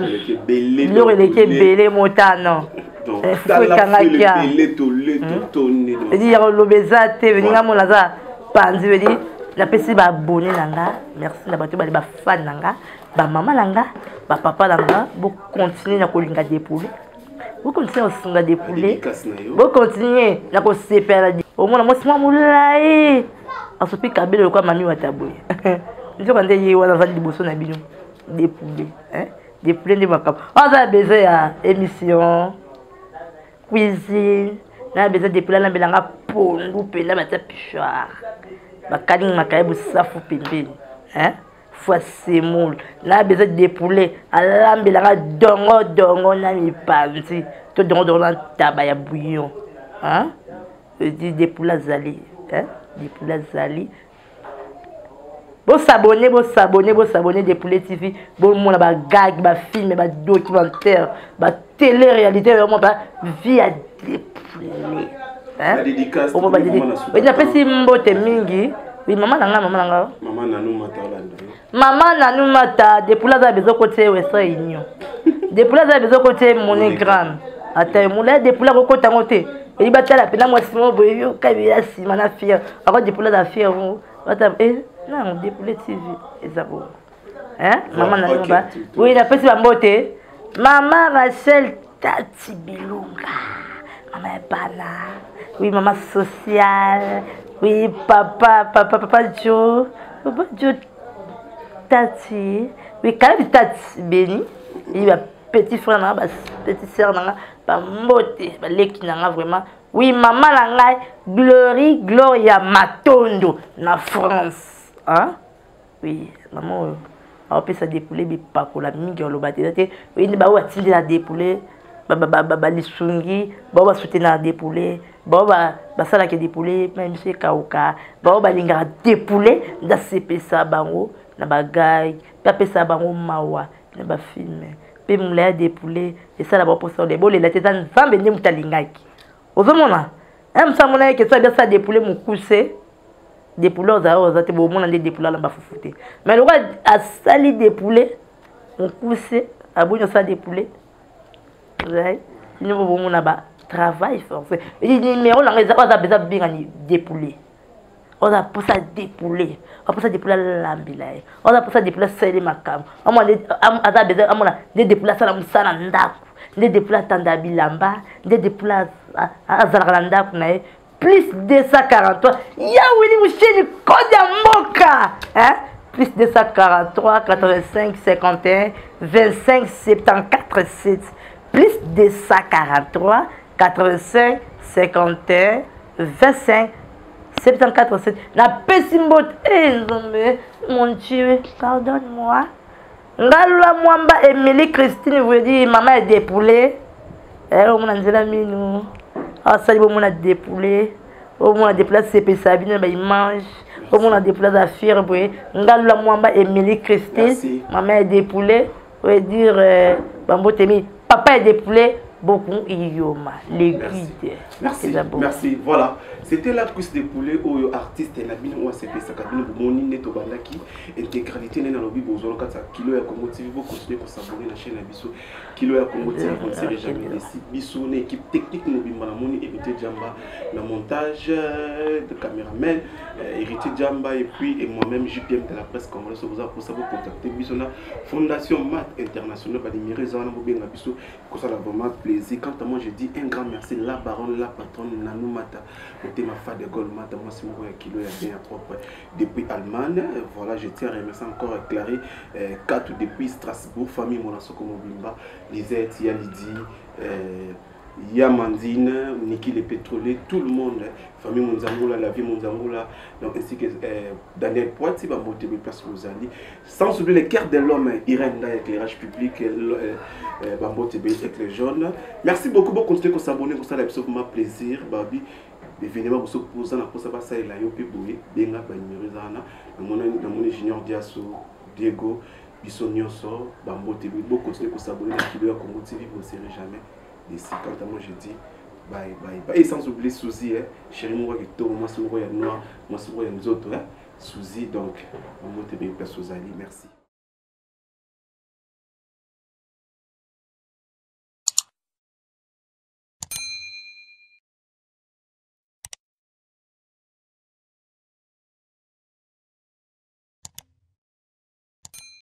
bilo il était belé motano faut kangakia dit le bezate venir mon laza panzi veut dire la pesi ba abonné nanga merci na bato ba fan nanga ba maman nanga ba papa nanga bo continuer na ko linga dépouler bo continuer na sunga dépouler bo continuer na ko sepela au moins moi c'est moulai asopi kabelo kwa mami wataboye ndio kande yi wana vali liboso na bino dépouler hein dépouler ndi makap on a besoin ya émission cuisine na besoin dépouler na belanga pondu penda ba tapichoir ba kaling makayebu safu pembeni hein fois semoule na besoin dépouler alambelanga dongo na mipanzi to dongo na taba ya bouillon hein dit dépouler zali hein dépouler zali bo s'abonner Dépouler TV bon mon ba gag ba film ba documentaire ba télé réalité vraiment ba vie à dépouler hein la dédicace on va dire il a pas si mbote mingi oui maman nanou mata dépouler za bezo côté wesa union dépouler za bezo côté monogramme ata moulay dépouler ko côté ngote et il battait la peine moi Simon boyo kabila simana fier avant dépouler la fier vous non dépouler TV ezabo hein maman nanou ba oui la petite mbote maman Rachel Tati Bilunga maman Bana oui maman sociale oui papa Joe Tati oui quand Tati Beni il va petit frère na ba petite sœur na ba mbote ba leki na vraiment oui maman la ngai Gloria Matondo na France hein oui maman on peut ça dépouler bi pakola mingi lo batete oui ni ba wa tindi la dépouler ba lisungi ba soutenir dépouler ba sala ke dépouler même chez kauka ba linga dépouler da sepesa bango na ba gay pa pesa bango mawa na ba filmer pe moulaya dépouler et ça la ba posa de bolé la tete nzambe ndi mutalingaki ozomona même ça mona ke ça bien ça dépouler mukuse dépouler aux autres bon on a des dépouler là ba fufute mais le roi a sali dépouler mukuse abonyo ça dépouler ouais ni bon on a ba travail forcé et numéro là on a besoin bien dépouler on a pour ça dépouler on a pour ça dépouler l'ambilaye on a pour ça dépouler c'est makam on a besoin on a des dépouler ça la musana ndako des dépouler tanda bilamba des dépouler azalanda kunae plus 243 ya wini musheni kode moka hein plus 243 85 51 25 74 7 plus 243 85 51 25 74 7 na pesimbote nzombe mon Dieu pardonne-moi ngalula mwamba Emily Christine vous dit maman est dépoulée on m'a dit la minou ah ça on m'a dépoulé on m'a déplacé CP Sabine ba il mange on m'a déplacé à fier boy ngalula mwamba Emily Christine maman est dépoulée veut dire bambotemi papa est dépoulé beaucoup idioma les guides merci voilà c'était la cuisse de poulet au artiste et la bine ou CP Sakabine Boumoni Neto Bandaki intégralité na lobi bozolo 4 kilo ya Congo TV vous continuer pour s'abonner la chaîne Biso kilo ya Congo TV on série jamais ici Biso une équipe technique mobile Malamoni Héritier Jamba le montage de caméraman Héritier Jamba et puis et moi-même JPM de la presse congolaise vous a pour ça vous contacter Biso na Fondation Mat International Badimiri Zana Bobenga Biso que ça vraiment plaisir quant à moi je dis un grand merci la baronne la patronne Nanou Mata ma fa de Goldman, moi c'est mon kilo et bien propre depuis Allemagne. Voilà, je tiens à remercier encore Claré, 4 depuis Strasbourg, famille Monasoko Mobimba, Lisette, Yalidi, Yamandine, Niki le pétrolier, tout le monde, famille Monzangoula, la vie Monzangoula, donc ainsi que Daniel Poiti, sans oublier les cœurs de l'homme, Irène éclairage public, Bambo TB avec les jeunes. Merci beaucoup pour continuer à s'abonner, pour ça absolument plaisir, Babi. Évidemment, vous pouvez vous poser ça et la yopi boué, bien là, numéro zana, mon Junior Diasso, Diego, Bissonioso, Bambo TB, beaucoup continuer à s'abonner à Kilo Congo TV, vous ne serez jamais. D'ici, quand moi je dis bye bye bye. Et sans oublier Souzy, chérie, moi qui tourne, moi souvent il y a noir, moi souvent il y a nous autres, Souzy, donc on monte bien place aux alliés, merci.